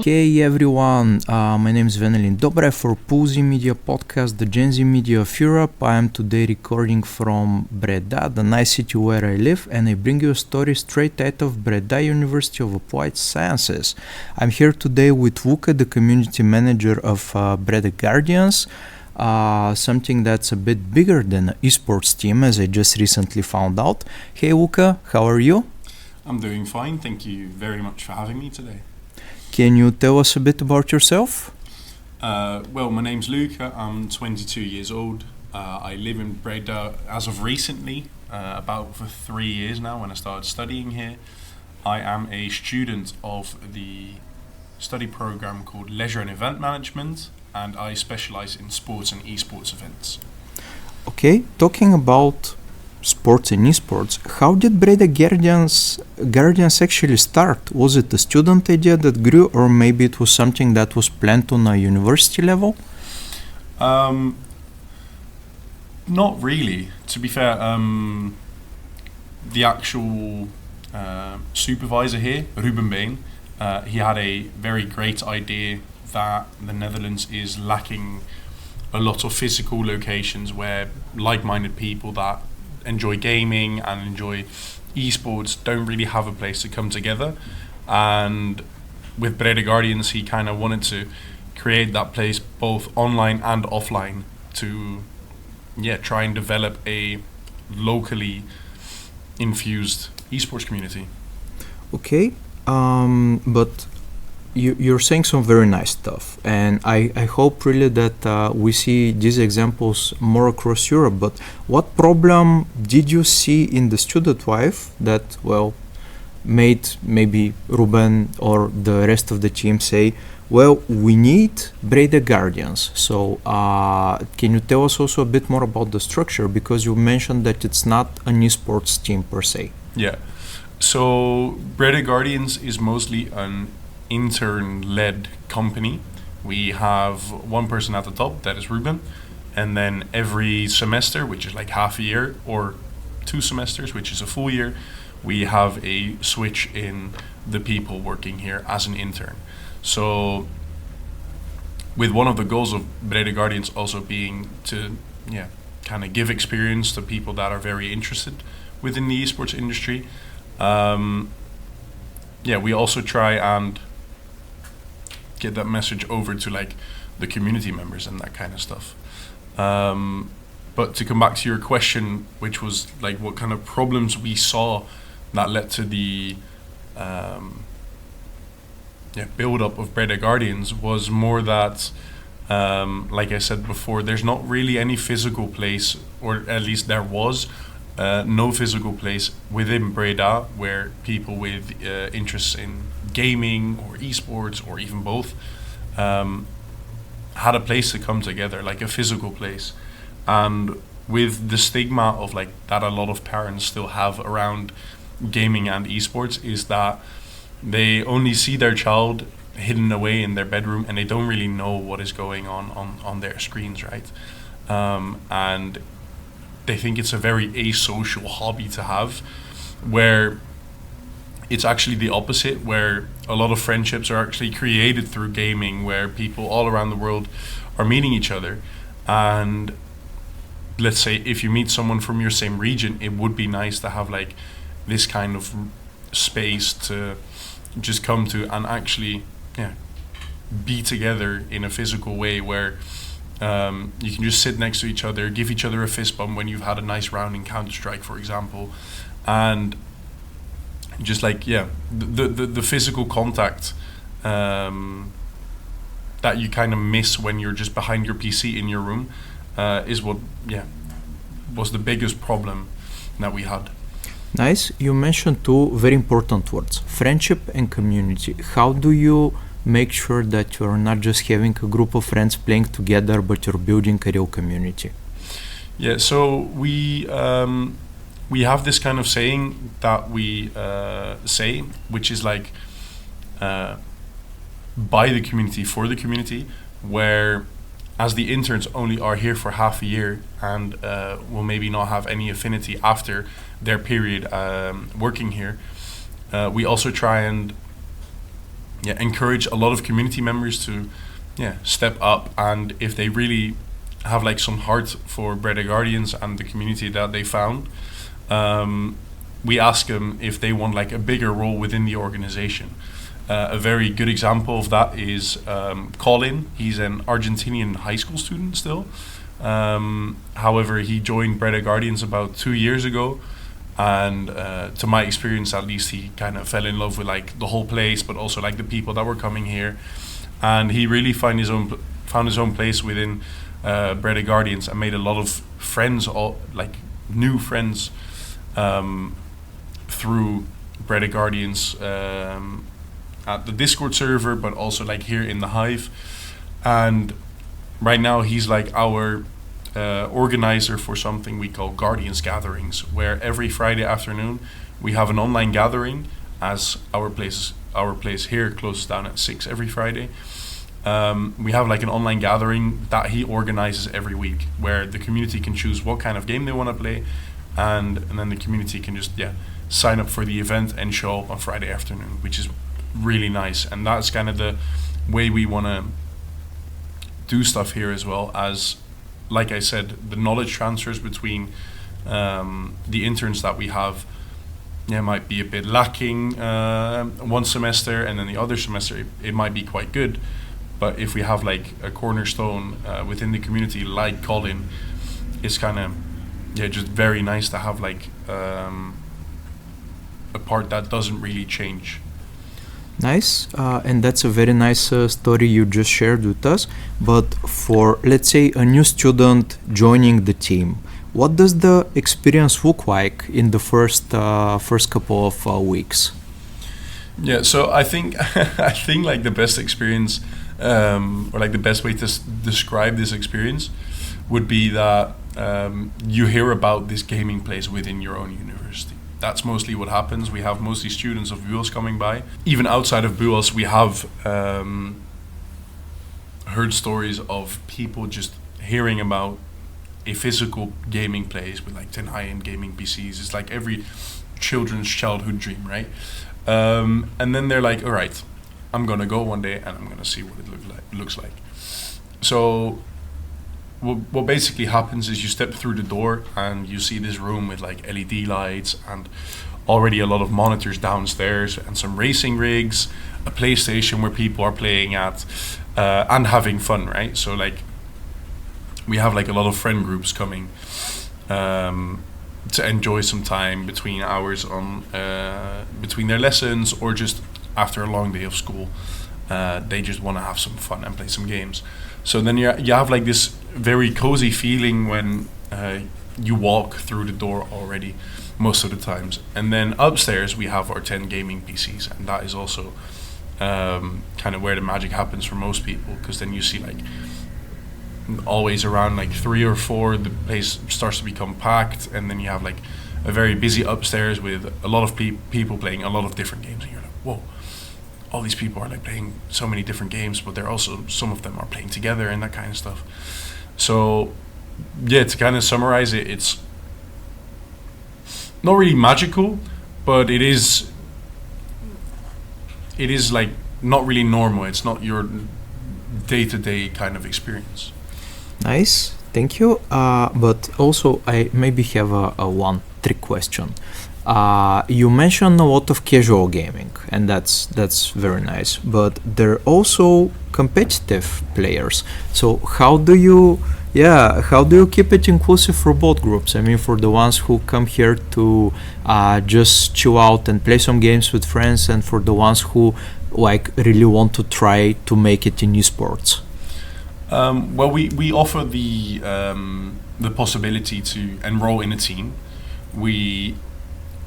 Okay, everyone, my name is Venelin Dobrev for Pulsi Media Podcast, the Gen Z Media of Europe. I am today recording from Breda, the nice city where I live, and I bring you a story straight out of Breda University of Applied Sciences. I'm here today with Luca, the community manager of Breda Guardians, something that's a bit bigger than an esports team, as I just recently found out. Hey Luca, how are you? I'm doing fine, thank you very much for having me today. Can you tell us a bit about yourself? Well, my name's Luca, I'm 22 years old. I live in Breda as of recently, about for 3 years now when I started studying here. I am a student of the study program called Leisure and Event Management, and I specialize in sports and esports events. Okay, talking about sports and esports, how did Breda Guardians actually start? Was it a student idea that grew, or maybe it was something that was planned on a university level? Not really, to be fair. The actual supervisor here, Ruben Bain, he had a very great idea that the Netherlands is lacking a lot of physical locations where like-minded people that enjoy gaming and enjoy esports don't really have a place to come together. And with Breda Guardians, he kind of wanted to create that place both online and offline to try and develop a locally infused esports community. Okay, but you're saying some very nice stuff, and I hope really that we see these examples more across Europe. But what problem did you see in the student life that, well, made maybe Ruben or the rest of the team say, well, we need Breda Guardians? So can you tell us also a bit more about the structure, because you mentioned that it's not an esports team per se. Yeah, so Breda Guardians is mostly an intern-led company. We have one person at the top, that is Ruben, and then every semester, which is like half a year, or 2 semesters, which is a full year, we have a switch in the people working here as an intern. So with one of the goals of Breda Guardians also being to kind of give experience to people that are very interested within the esports industry, we also try and get that message over to like the community members and that kind of stuff. But to come back to your question, which was like what kind of problems we saw that led to the build up of Breda Guardians, was more that like I said before, there's not really any physical place, or at least there was no physical place within Breda where people with interests in gaming or esports or even both had a place to come together, like a physical place. And with the stigma of like that a lot of parents still have around gaming and esports, is that they only see their child hidden away in their bedroom and they don't really know what is going on their screens, right? And they think it's a very asocial hobby to have, where it's actually the opposite, where a lot of friendships are actually created through gaming, where people all around the world are meeting each other. And let's say if you meet someone from your same region, it would be nice to have like this kind of space to just come to and actually be together in a physical way, where you can just sit next to each other, give each other a fist bump when you've had a nice round in Counter-Strike, for example, and just like the physical contact that you kind of miss when you're just behind your PC in your room is what was the biggest problem that we had. Nice. You mentioned 2 very important words, friendship and community. How do you make sure that you're not just having a group of friends playing together, but you're building a real community? Yeah, so we have this kind of saying that we say, which is like by the community, for the community, where as the interns only are here for half a year and will maybe not have any affinity after their period working here, we also try and encourage a lot of community members to step up, and if they really have like some heart for Breda Guardians and the community that they found, we ask them if they want like a bigger role within the organization. A very good example of that is Colin. He's an Argentinian high school student still. However, he joined Breda Guardians about 2 years ago, and to my experience at least, he kind of fell in love with like the whole place, but also like the people that were coming here, and he really found his own place within Breda Guardians and made a lot of friends, all like new friends, through Breda Guardians at the Discord server, but also like here in the Hive. And right now he's like our organizer for something we call Guardians Gatherings, where every Friday afternoon we have an online gathering, as our place here closes down at 6 every Friday. We have like an online gathering that he organizes every week, where the community can choose what kind of game they want to play, and then the community can just sign up for the event and show up on Friday afternoon, which is really nice. And that's kind of the way we want to do stuff here as well. As like I said, the knowledge transfers between the interns that we have might be a bit lacking one semester, and then the other semester it might be quite good. But if we have like a cornerstone within the community like Colin, it's kind of just very nice to have like a part that doesn't really change. Nice, and that's a very nice story you just shared with us. But for, let's say, a new student joining the team, what does the experience look like in the first couple of weeks? Yeah, so I think like the best experience, or like the best way to describe this experience, would be that you hear about this gaming place within your own university. That's mostly what happens. We have mostly students of BUAS coming by. Even outside of BUAS, we have heard stories of people just hearing about a physical gaming place with like 10 high-end gaming PCs. It's like every children's childhood dream, right? And then they're like, all right, I'm going to go one day and I'm going to see what it looks like. So what basically happens is you step through the door and you see this room with like LED lights and already a lot of monitors downstairs and some racing rigs, a PlayStation where people are playing at and having fun, right? So like we have like a lot of friend groups coming to enjoy some time between hours on between their lessons, or just after a long day of school. They just want to have some fun and play some games. So then you have like this very cozy feeling when you walk through the door already, most of the times. And then upstairs we have our 10 gaming PCs, and that is also kind of where the magic happens for most people, because then you see like always around like 3 or 4 the place starts to become packed, and then you have like a very busy upstairs with a lot of people playing a lot of different games, and you're like, whoa, all these people are like playing so many different games, but they're also, some of them are playing together and that kind of stuff. So yeah, to kind of summarize it, it's not really magical, but it is like not really normal. It's not your day-to-day kind of experience. Nice, thank you. But also I maybe have a one trick question. You mentioned a lot of casual gaming, and that's very nice. But there are also competitive players. So how do you keep it inclusive for both groups? I mean, for the ones who come here to just chill out and play some games with friends, and for the ones who like really want to try to make it in esports. Well, we offer the possibility to enroll in a team. We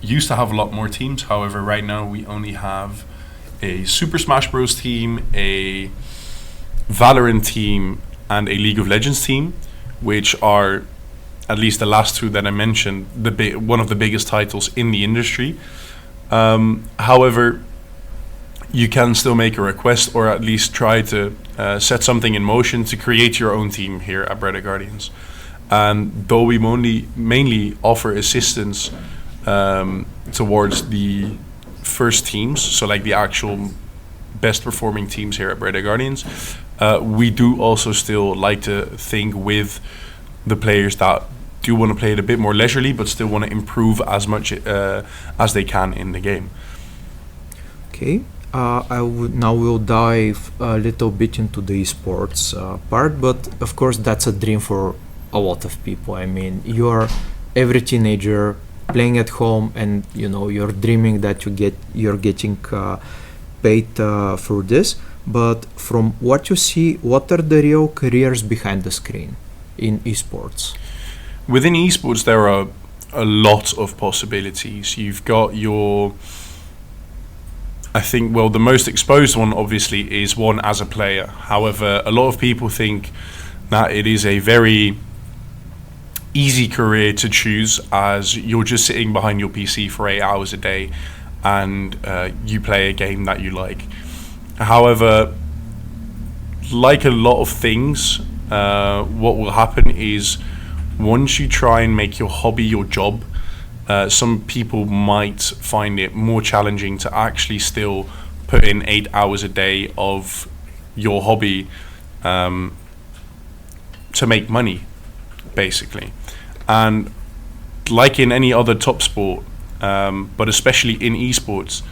used to have a lot more teams. However, right now we only have a Super Smash Bros. Team, a Valorant team, and a League of Legends team, which are, at least the last two that I mentioned, one of the biggest titles in the industry. However, you can still make a request, or at least try to set something in motion to create your own team here at Breda Guardians. And though we mainly offer assistance towards the first teams, so like the actual best performing teams here at Breda Guardians. We do also still like to think with the players that do want to play it a bit more leisurely, but still want to improve as much as they can in the game. Okay. Now we'll dive a little bit into the esports part, but of course that's a dream for a lot of people. I mean, you are every teenager playing at home, and you're dreaming that you're getting paid for this. But from what you see, what are the real careers behind the screen in esports? Within esports, there are a lot of possibilities. You've got the most exposed one obviously is one as a player. However, a lot of people think that it is a very easy career to choose, as you're just sitting behind your PC for 8 hours a day and you play a game that you like. However, like a lot of things, what will happen is once you try and make your hobby your job, some people might find it more challenging to actually still put in 8 hours a day of your hobby to make money, basically. And like in any other top sport, but especially in esports,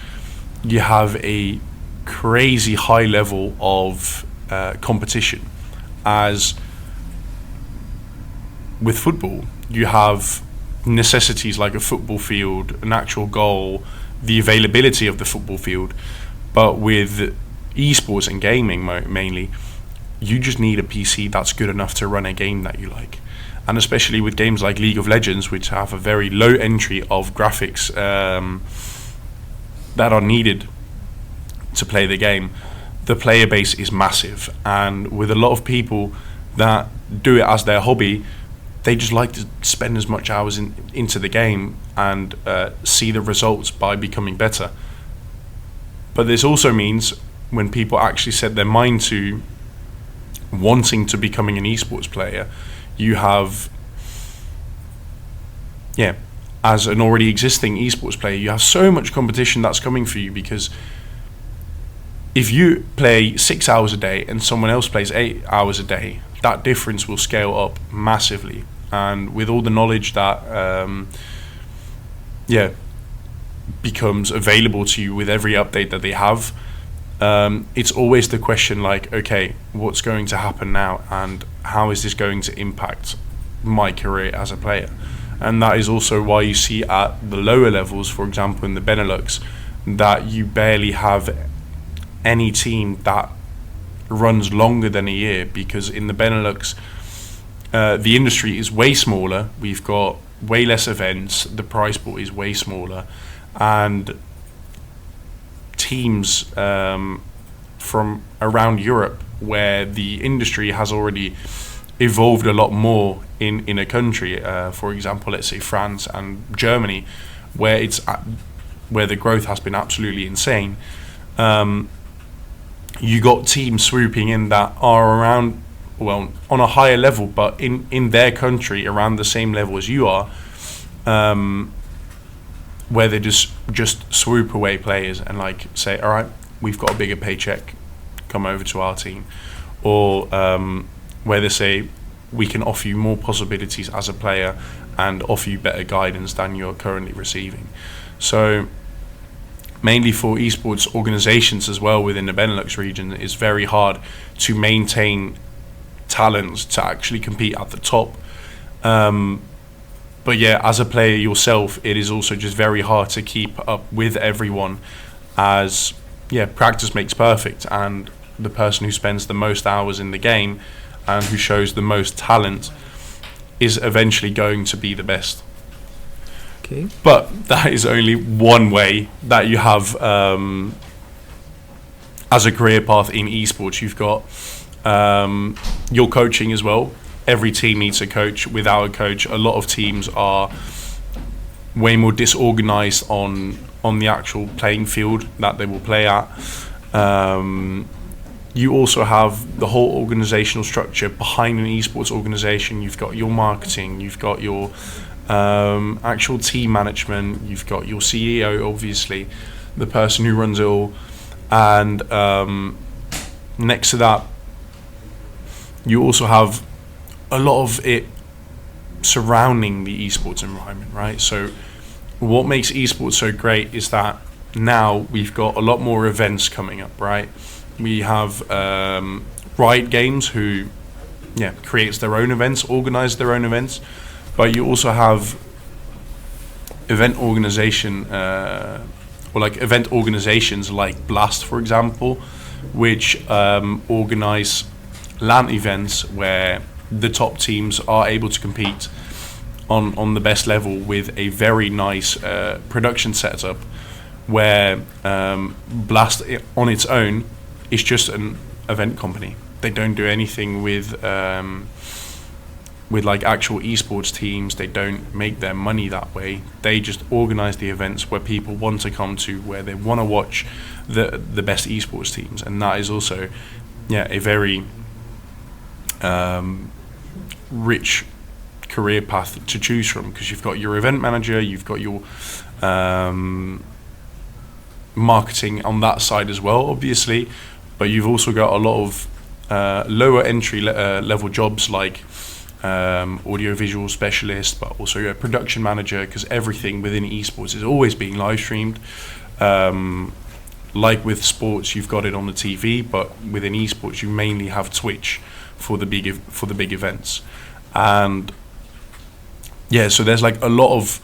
you have a crazy high level of competition. As with football, you have necessities like a football field, an actual goal, the availability of the football field. But with esports and gaming mainly, you just need a PC that's good enough to run a game that you like. And especially with games like League of Legends, which have a very low entry of graphics that are needed to play the game, the player base is massive. And with a lot of people that do it as their hobby, they just like to spend as much hours into the game and see the results by becoming better. But this also means when people actually set their mind to wanting to becoming an esports player, you have, as an already existing esports player, you have so much competition that's coming for you, because if you play 6 hours a day and someone else plays 8 hours a day, that difference will scale up massively. And with all the knowledge that becomes available to you with every update that they have, it's always the question like, okay, what's going to happen now, and how is this going to impact my career as a player? And that is also why you see at the lower levels, for example in the Benelux, that you barely have any team that runs longer than a year, because in the Benelux the industry is way smaller, we've got way less events, the prize pool is way smaller, and teams from around Europe, where the industry has already evolved a lot more in a country, for example, let's say France and Germany, where the growth has been absolutely insane. You got teams swooping in that are around, well, on a higher level, but in their country around the same level as you are, where they just swoop away players and like say, all right, we've got a bigger paycheck, come over to our team. Or where they say, we can offer you more possibilities as a player and offer you better guidance than you're currently receiving. So mainly for esports organizations as well within the Benelux region, it's very hard to maintain talents to actually compete at the top. But yeah, as a player yourself, it is also just very hard to keep up with everyone, as practice makes perfect, and the person who spends the most hours in the game and who shows the most talent is eventually going to be the best. Okay. But that is only one way that you have as a career path in esports. You've got your coaching as well. Every team needs a coach. Without a coach, a lot of teams are way more disorganized on the actual playing field that they will play at. You also have the whole organizational structure behind an esports organization. You've got your marketing, you've got your actual team management, you've got your CEO, obviously, the person who runs it all. And next to that, you also have a lot of it surrounding the esports environment, right? So what makes esports so great is that now we've got a lot more events coming up, right? We have Riot Games, who creates their own events, organize their own events, but you also have event organization or like event organizations like Blast, for example, which organize LAN events where the top teams are able to compete on the best level with a very nice production setup, where Blast on its own is just an event company. They don't do anything with like actual esports teams. They don't make their money that way. They just organize the events where people want to come to, where they want to watch the best esports teams, and that is also a very rich career path to choose from, because you've got your event manager, you've got your marketing on that side as well, obviously, but you've also got a lot of lower entry level jobs like audiovisual specialist, but also a production manager, because everything within esports is always being live streamed. Like with sports, you've got it on the TV, but within esports, you mainly have Twitch for the big events. And so there's like a lot of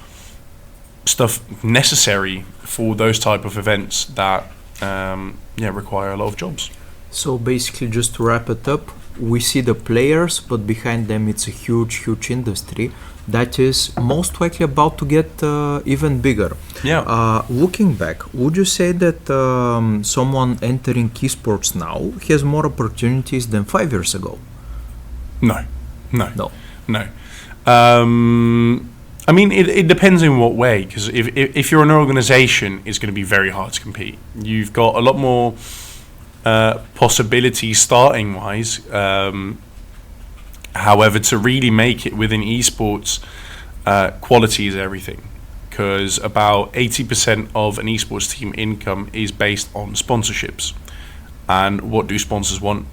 stuff necessary for those type of events that require a lot of jobs. So basically, just to wrap it up, we see the players, but behind them it's a huge industry that is most likely about to get even bigger. Looking back, would you say that someone entering esports now has more opportunities than 5 years ago? No. I mean, it depends in what way, because if you're an organization, it's going to be very hard to compete. You've got a lot more possibilities starting wise. However, to really make it within esports, quality is everything, because about 80% of an esports team income is based on sponsorships. And what do sponsors want?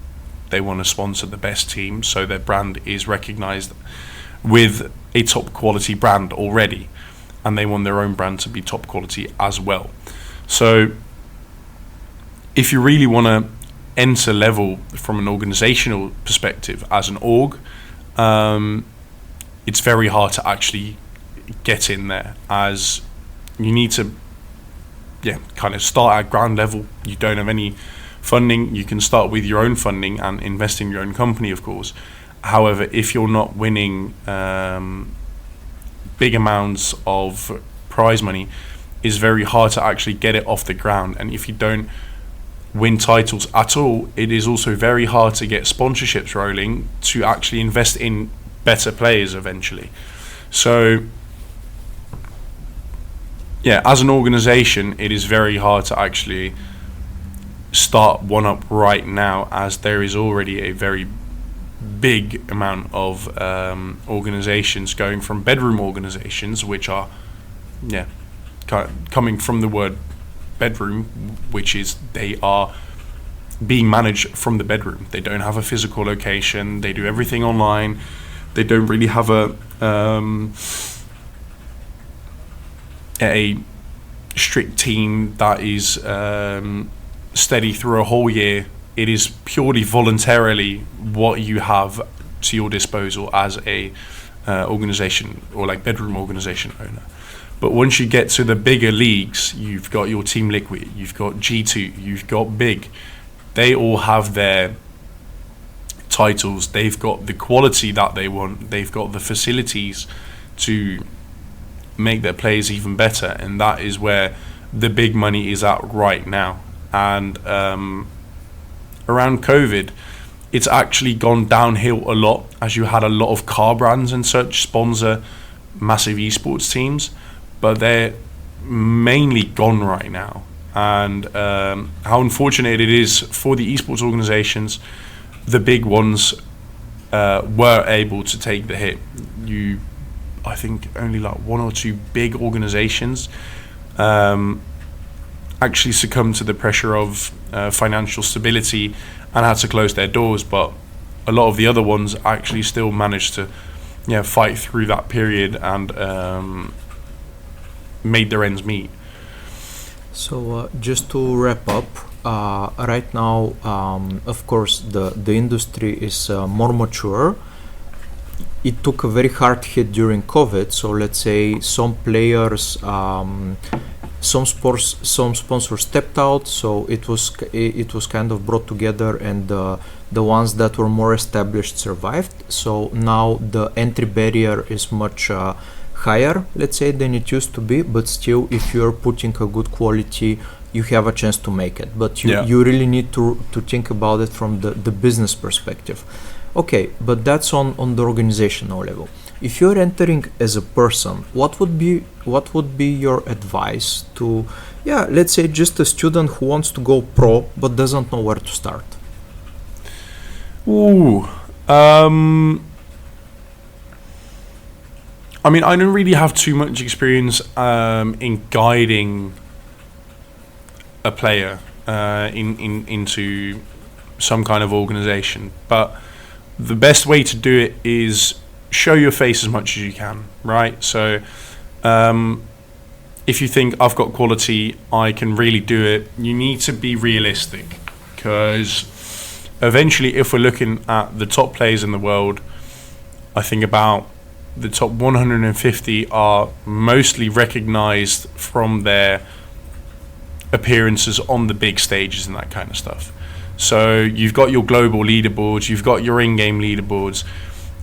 They want to sponsor the best team, so their brand is recognized with a top quality brand already, and they want their own brand to be top quality as well. So if you really want to enter level from an organizational perspective as an org, it's very hard to actually get in there, as you need to kind of start at ground level. You don't have any funding. You can start with your own funding and invest in your own company, of course. However, if you're not winning big amounts of prize money, it's very hard to actually get it off the ground. And if you don't win titles at all, it is also very hard to get sponsorships rolling to actually invest in better players eventually. So as an organization, it is very hard to actually start one up right now, as there is already a very big amount of organizations going from bedroom organizations, which are coming from the word bedroom, which is they are being managed from the bedroom. They don't have a physical location. They do everything online. They don't really have a strict team that is steady through a whole year. It is purely voluntarily what you have to your disposal as a organization or like bedroom organization owner. But once you get to the bigger leagues, you've got your Team Liquid, you've got G2, you've got Big. They all have their titles. They've got the quality that they want. They've got the facilities to make their players even better. And that is where the big money is at right now. And around COVID, it's actually gone downhill a lot, as you had a lot of car brands and such sponsor massive esports teams, but they're mainly gone right now. And how unfortunate it is for the esports organizations. The big ones were able to take the hit. I think only like one or two big organizations actually succumbed to the pressure of financial stability and had to close their doors, but a lot of the other ones actually still managed to fight through that period and made their ends meet. So just to wrap up, right now, of course, the industry is more mature. It took a very hard hit during COVID. So let's say some players, some sponsors stepped out. So it was kind of brought together, and the ones that were more established survived. So now the entry barrier is much higher, let's say, than it used to be. But still, if you're putting a good quality, you have a chance to make it. But you really need to think about it from the business perspective. Okay, but that's on the organizational level. If you're entering as a person, what would be your advice to, let's say, just a student who wants to go pro but doesn't know where to start? I mean, I don't really have too much experience in guiding a player into some kind of organization, but the best way to do it is show your face as much as you can, right? So if you think I've got quality, I can really do it, you need to be realistic, because eventually, if we're looking at the top players in the world, I think about the top 150 are mostly recognized from their appearances on the big stages and that kind of stuff. So you've got your global leaderboards, you've got your in-game leaderboards.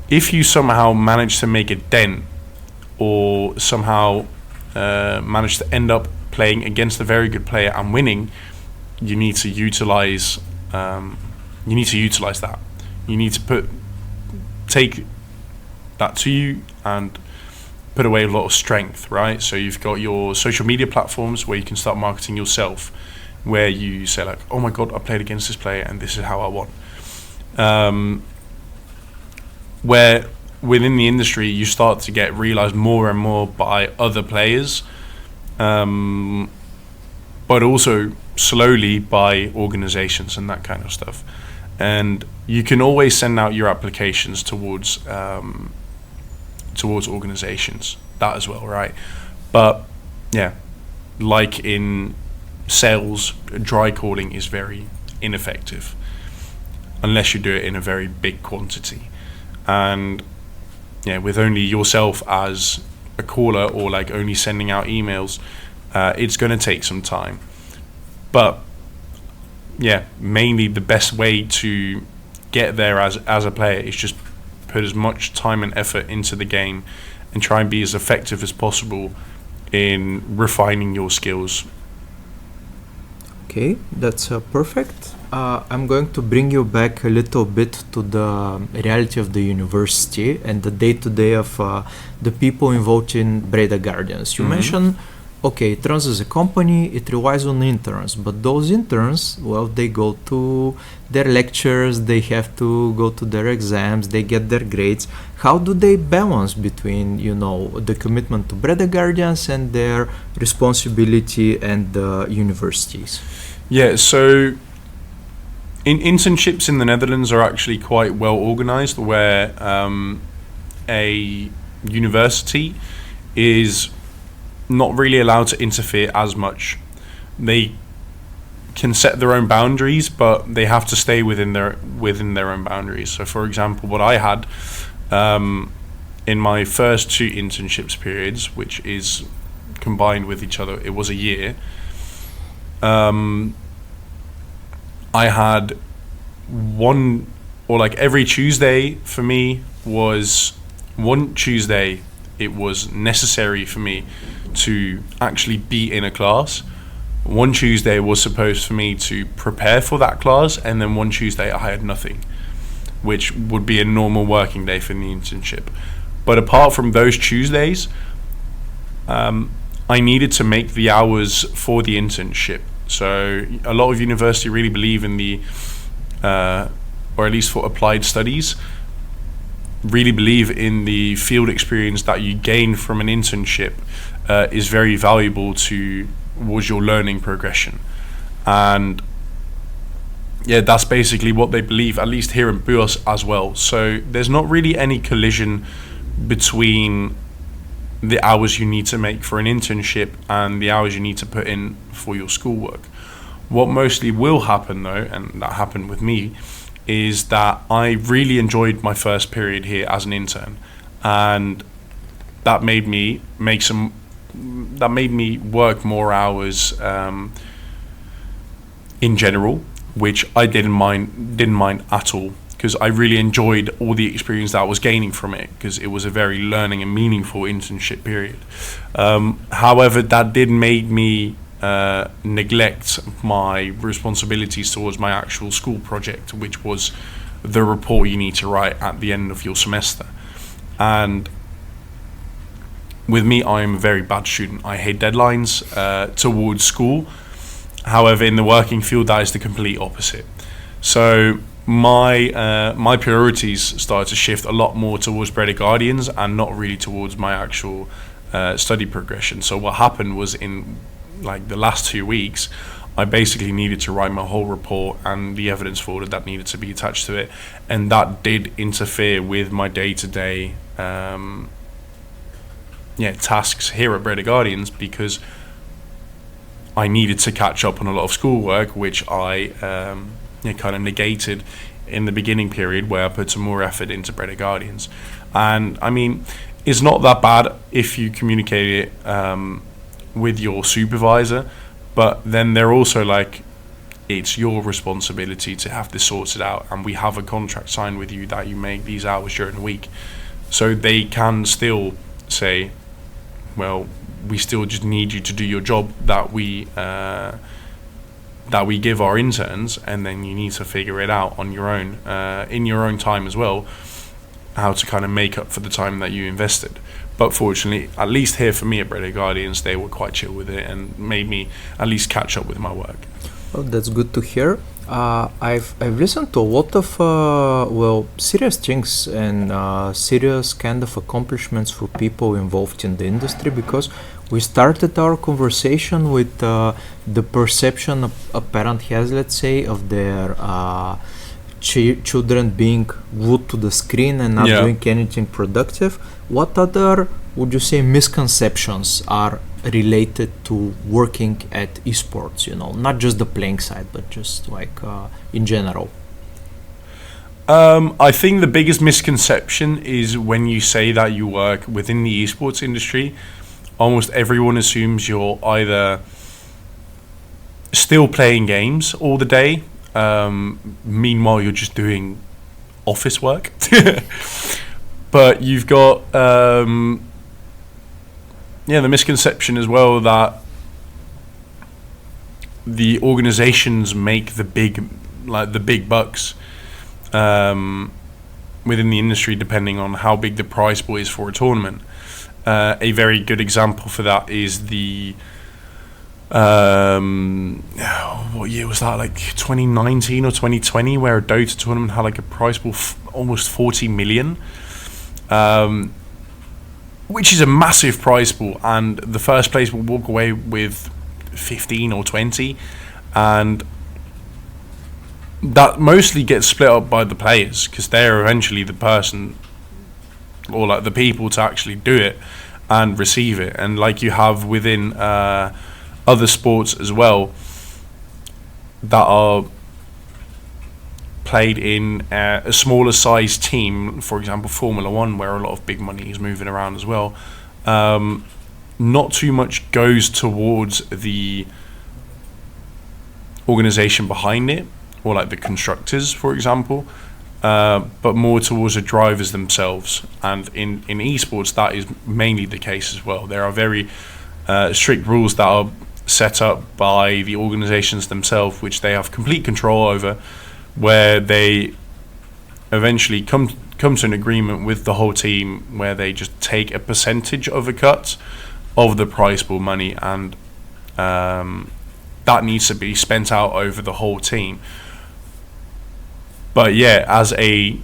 If you somehow manage to make a dent, or somehow manage to end up playing against a very good player and winning, you need to utilize that. You need to take that to you and put away a lot of strength, right? So you've got your social media platforms where you can start marketing yourself, where you say like, oh my god, I played against this player and this is how I won. Where within the industry you start to get realized more and more by other players, but also slowly by organizations and that kind of stuff. And you can always send out your applications towards organizations, that as well, right? But like in sales, dry calling is very ineffective unless you do it in a very big quantity. And with only yourself as a caller, or like only sending out emails, it's going to take some time. But mainly the best way to get there as a player is just put as much time and effort into the game and try and be as effective as possible in refining your skills. Okay, that's perfect. I'm going to bring you back a little bit to the reality of the university and the day-to-day of the people involved in Breda Guardians. You mentioned, okay, it runs as a company, it relies on interns, but those interns, well, they go to their lectures, they have to go to their exams, they get their grades. How do they balance between, the commitment to Breda Guardians and their responsibility and the universities? Yeah, so internships in the Netherlands are actually quite well organized, where a university is not really allowed to interfere as much. They can set their own boundaries, but they have to stay within their own boundaries. So, for example, what I had in my first 2 internships periods, which is combined with each other, it was a year. I had one, or like every Tuesday for me was one Tuesday. It was necessary for me to actually be in a class. One Tuesday was supposed for me to prepare for that class, and then one Tuesday I had nothing, which would be a normal working day for the internship. But apart from those Tuesdays, I needed to make the hours for the internship. So a lot of university really believe in the, or at least for applied studies, really believe in the field experience that you gain from an internship is very valuable to was your learning progression. And yeah, that's basically what they believe, at least here in Buos as well. So there's not really any collision between the hours you need to make for an internship and the hours you need to put in for your schoolwork. What mostly will happen though, and that happened with me, is that I really enjoyed my first period here as an intern, and that made me work more hours in general, which I didn't mind at all, because I really enjoyed all the experience that I was gaining from it, because it was a very learning and meaningful internship period. However, that did make me neglect my responsibilities towards my actual school project, which was the report you need to write at the end of your semester. And with me, I am a very bad student. I hate deadlines towards school. However, in the working field, that is the complete opposite. So my priorities started to shift a lot more towards Breda Guardians and not really towards my actual study progression. So what happened was, in like the last 2 weeks, I basically needed to write my whole report and the evidence folder that needed to be attached to it, and that did interfere with my day-to-day tasks here at Breda Guardians, because I needed to catch up on a lot of schoolwork, which I kind of negated in the beginning period, where I put some more effort into Breda Guardians. And I mean, it's not that bad if you communicate it with your supervisor, but then they're also like, it's your responsibility to have this sorted out, and we have a contract signed with you that you make these hours during the week. So they can still say, well, we still just need you to do your job that we give our interns, and then you need to figure it out on your own, in your own time as well, how to kind of make up for the time that you invested. But fortunately, at least here for me at Breda Guardians, they were quite chill with it and made me at least catch up with my work. Well, that's good to hear. I've listened to a lot of serious things and serious kind of accomplishments for people involved in the industry, because we started our conversation with the perception a parent has, let's say, of their children being glued to the screen and not doing anything productive. What other, would you say, misconceptions are related to working at esports, not just the playing side, but just like in general? I think the biggest misconception is when you say that you work within the esports industry, almost everyone assumes you're either still playing games all the day, meanwhile you're just doing office work. But you've got the misconception as well that the organizations make the big bucks within the industry, depending on how big the prize pool is for a tournament. A very good example for that is the what year was that, like 2019 or 2020, where a Dota tournament had like a prize pool almost 40 million, which is a massive prize pool, and the first place will walk away with 15 or 20, and that mostly gets split up by the players, because they're eventually the person or like the people to actually do it and receive it. And like you have within other sports as well that are played in a smaller size team, for example Formula 1, where a lot of big money is moving around as well, not too much goes towards the organization behind it, or like the constructors, for example, but more towards the drivers themselves. And in esports, that is mainly the case as well. There are very strict rules that are set up by the organizations themselves, which they have complete control over, where they eventually come to an agreement with the whole team, where they just take a percentage of a cut of the prize pool money, and that needs to be spent out over the whole team. But yeah, as a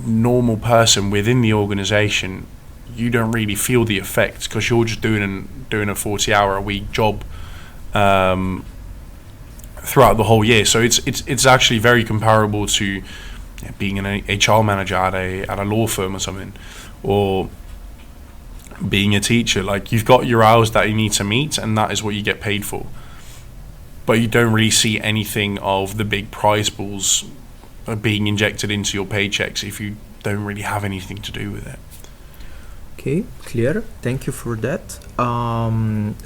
normal person within the organization, you don't really feel the effects because you're just doing a 40-hour-a-week job throughout the whole year. So it's actually very comparable to being an HR manager at a law firm or something, or being a teacher. Like, you've got your hours that you need to meet, and that is what you get paid for. But you don't really see anything of the big prize pools being injected into your paychecks if you don't really have anything to do with it. Okay, clear. Thank you for that.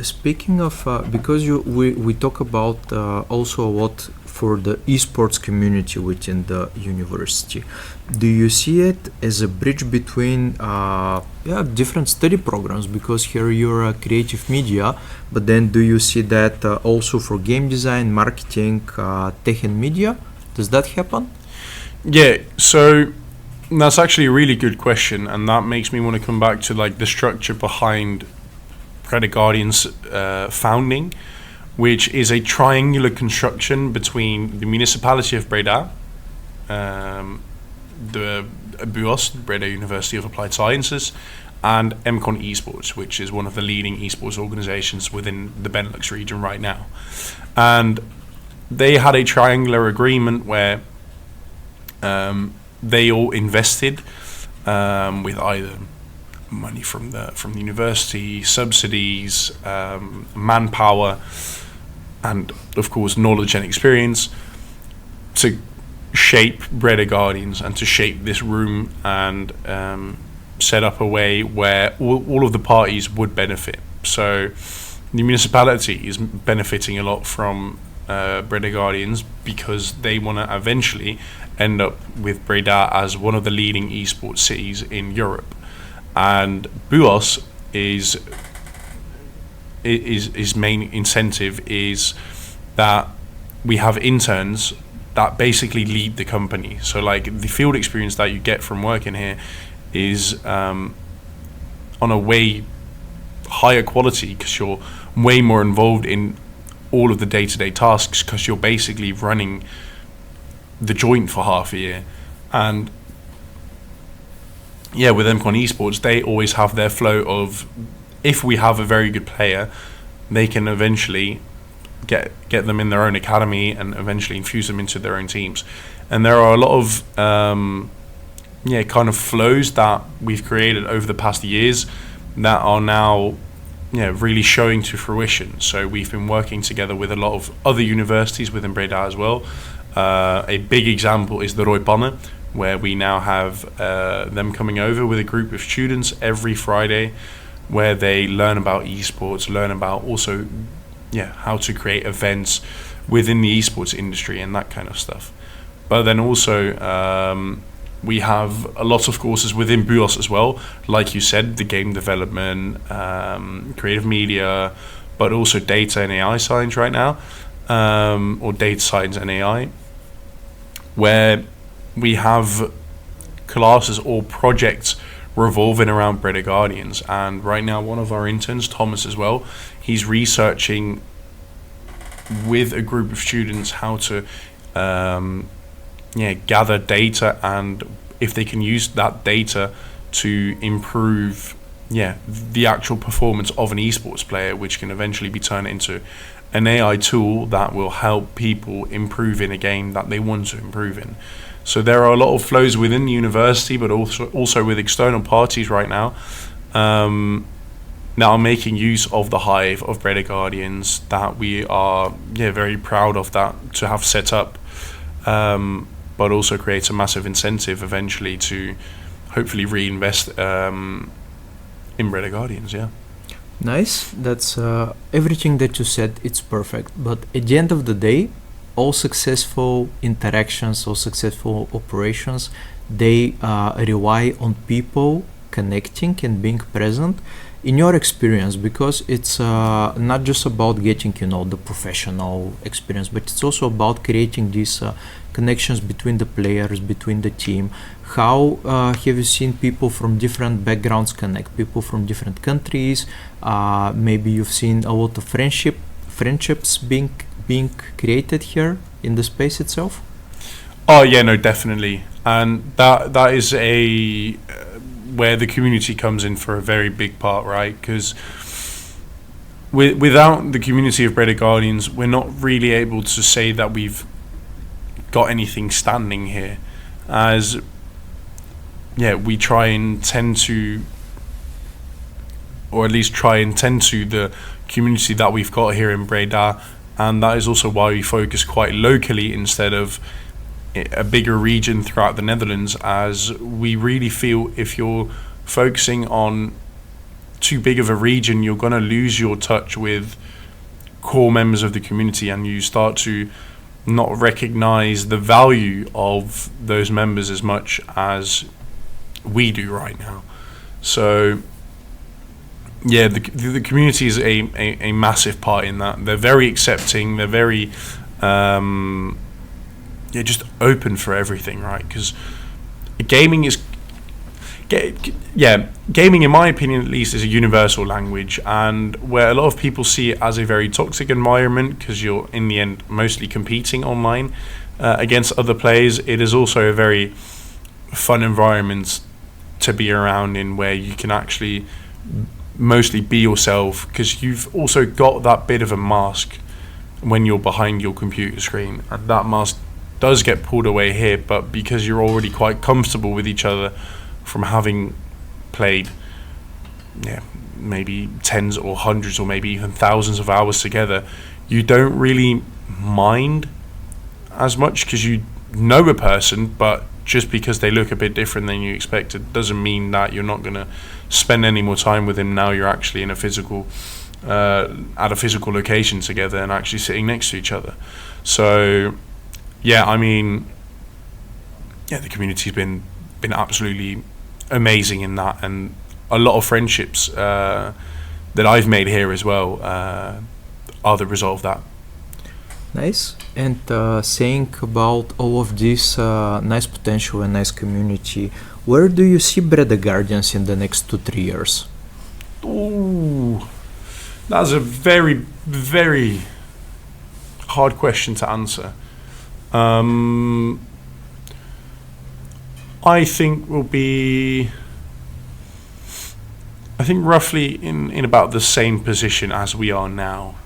Speaking of, because we talk about also what for the esports community within the university, do you see it as a bridge between different study programs? Because here you're a creative media, but then do you see that also for game design, marketing, tech and media? Does that happen? Yeah, so that's actually a really good question, and that makes me want to come back to like the structure behind Breda Guardian's founding, which is a triangular construction between the municipality of Breda, the BUOS, Breda University of Applied Sciences, and MCon Esports, which is one of the leading esports organizations within the Benelux region right now. And they had a triangular agreement where they all invested with either money from the university, subsidies, manpower, and of course knowledge and experience to shape Breda Guardians and to shape this room and set up a way where all of the parties would benefit. So the municipality is benefiting a lot from Breda Guardians because they want to eventually end up with Breda as one of the leading esports cities in Europe. And BUOS is main incentive is that we have interns that basically lead the company. So like the field experience that you get from working here is on a way higher quality because you're way more involved in all of the day-to-day tasks because you're basically running the joint for half a year. And yeah, with MCon Esports, they always have their flow of, if we have a very good player, they can eventually get them in their own academy and eventually infuse them into their own teams. And there are a lot of kind of flows that we've created over the past years that are now really showing to fruition. So we've been working together with a lot of other universities within Breda as well. A big example is the Roy Panne, where we now have them coming over with a group of students every Friday where they learn about esports, learn about also how to create events within the esports industry and that kind of stuff. But then also we have a lot of courses within BUOS as well, like you said, the game development, creative media, but also data and AI science right now, or data science and AI, where we have classes or projects revolving around Breda Guardians. And right now one of our interns, Thomas as well, he's researching with a group of students how to gather data and if they can use that data to improve the actual performance of an esports player, which can eventually be turned into an AI tool that will help people improve in a game that they want to improve in. So there are a lot of flows within the university, but also with external parties right now that are making use of the hive of Breda Guardians that we are very proud of that to have set up, but also creates a massive incentive eventually to hopefully reinvest in Breda Guardians. Nice. That's everything that you said. It's perfect. But at the end of the day, all successful interactions, all successful operations, they rely on people connecting and being present. In your experience, because it's not just about getting the professional experience, but it's also about creating these connections between the players, between the team. How have you seen people from different backgrounds connect, people from different countries? Maybe you've seen a lot of friendships being created here in the space itself? Oh yeah, no, definitely. And that is where the community comes in for a very big part, right? Because without the community of Breda Guardians, we're not really able to say that we've got anything standing here, as we try and tend to, or at least try and tend to, the community that we've got here in Breda, and that is also why we focus quite locally instead of a bigger region throughout the Netherlands, as we really feel if you're focusing on too big of a region, you're going to lose your touch with core members of the community, and you start to not recognize the value of those members as much as we do right now. So the community is a massive part in that. They're very accepting, they're very just open for everything, right? Because gaming in my opinion at least is a universal language, and where a lot of people see it as a very toxic environment because you're in the end mostly competing online against other players, it is also a very fun environment to be around in, where you can actually mostly be yourself, because you've also got that bit of a mask when you're behind your computer screen, and that mask does get pulled away here, but because you're already quite comfortable with each other from having played maybe tens or hundreds or maybe even thousands of hours together, you don't really mind as much because you know a person, but just because they look a bit different than you expected doesn't mean that you're not going to spend any more time with him. Now you're actually in a physical at a physical location together and actually sitting next to each other. So the community's been absolutely amazing in that, and a lot of friendships that I've made here as well are the result of that. Nice. And saying about all of this nice potential and nice community, where do you see Breda Guardians in the next 2-3 years? Ooh, that's a very, very hard question to answer. I think we'll be, roughly in about the same position as we are now.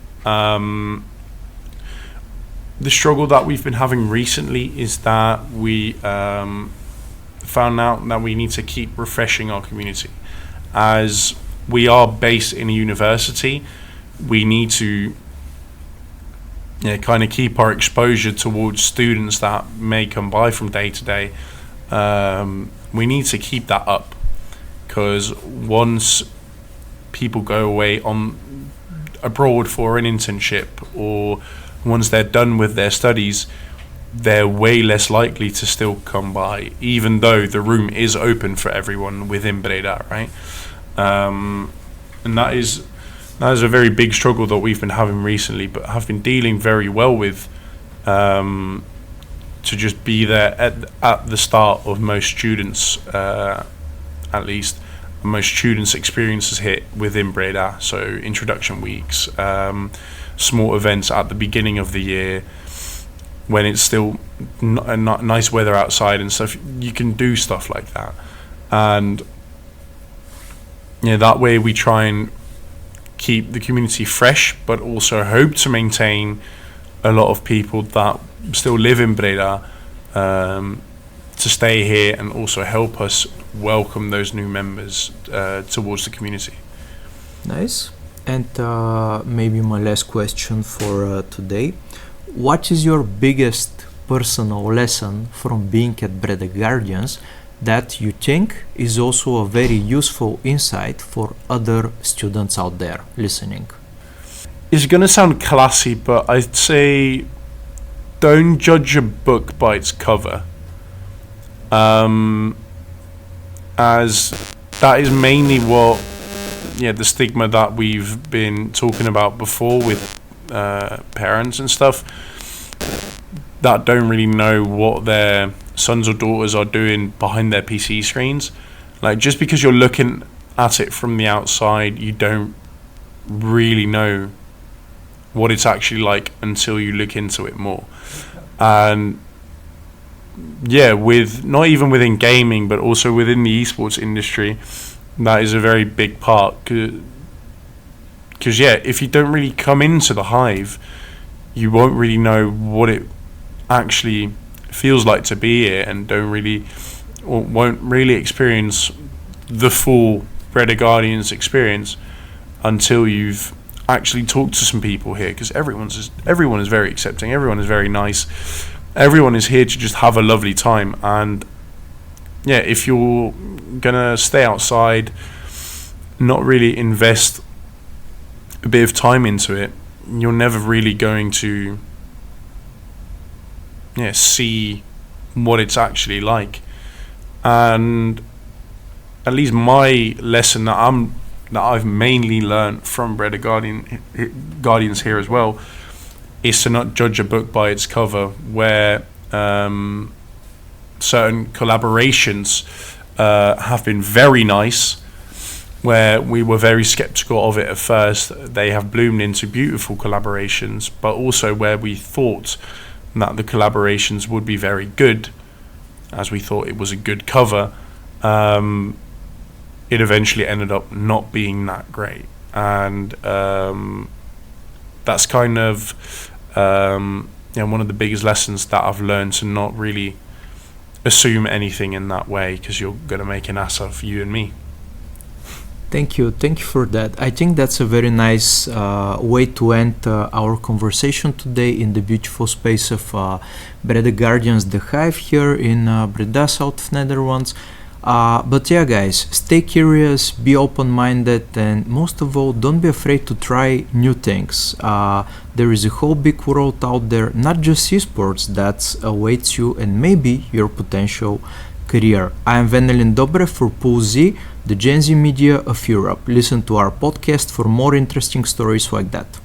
The struggle that we've been having recently is that we found out that we need to keep refreshing our community. As we are based in a university, we need to kind of keep our exposure towards students that may come by from day to day. We need to keep that up, because once people go away on abroad for an internship, or once they're done with their studies, they're way less likely to still come by, even though the room is open for everyone within Breda, right? And that is a very big struggle that we've been having recently, but have been dealing very well with, to just be there at the start of most students, at least most students' experiences here within Breda. So introduction weeks, small events at the beginning of the year when it's still not nice weather outside and stuff. You can do stuff like that, and that way we try and keep the community fresh, but also hope to maintain a lot of people that still live in Breda to stay here, and also help us welcome those new members towards the community. Nice. And maybe my last question for today. What is your biggest personal lesson from being at Breda Guardians that you think is also a very useful insight for other students out there listening? It's going to sound classy, but I'd say don't judge a book by its cover. As that is mainly what, the stigma that we've been talking about before with parents and stuff that don't really know what their sons or daughters are doing behind their PC screens. Like, just because you're looking at it from the outside, you don't really know what it's actually like until you look into it more. And yeah, with not even within gaming, but also within the esports industry, that is a very big part. Because yeah, if you don't really come into the hive, you won't really know what it actually feels like to be here, and don't really, or won't really experience the full Bred of Guardians experience until you've actually talked to some people here. Because everyone is very accepting, everyone is very nice, everyone is here to just have a lovely time. And yeah, if you're gonna stay outside, not really invest a bit of time into it, you're never really going to see what it's actually like. And at least my lesson that I've mainly learned from Bred of Guardians here as well is to not judge a book by its cover, where certain collaborations have been very nice, where we were very skeptical of it at first. They have bloomed into beautiful collaborations, but also where we thought that the collaborations would be very good, as we thought it was a good cover, it eventually ended up not being that great. And that's kind of one of the biggest lessons that I've learned, to not really assume anything in that way, because you're going to make an ass of you and me. Thank you for that. I think that's a very nice way to end our conversation today in the beautiful space of Bred Guardians, the Hive here in Breda, south of Netherlands. But yeah, guys, stay curious, be open-minded, and most of all, don't be afraid to try new things. There is a whole big world out there, not just esports, that awaits you and maybe your potential career. I am Venelin Dobrev for Pool Z, the Gen Z media of Europe. Listen to our podcast for more interesting stories like that.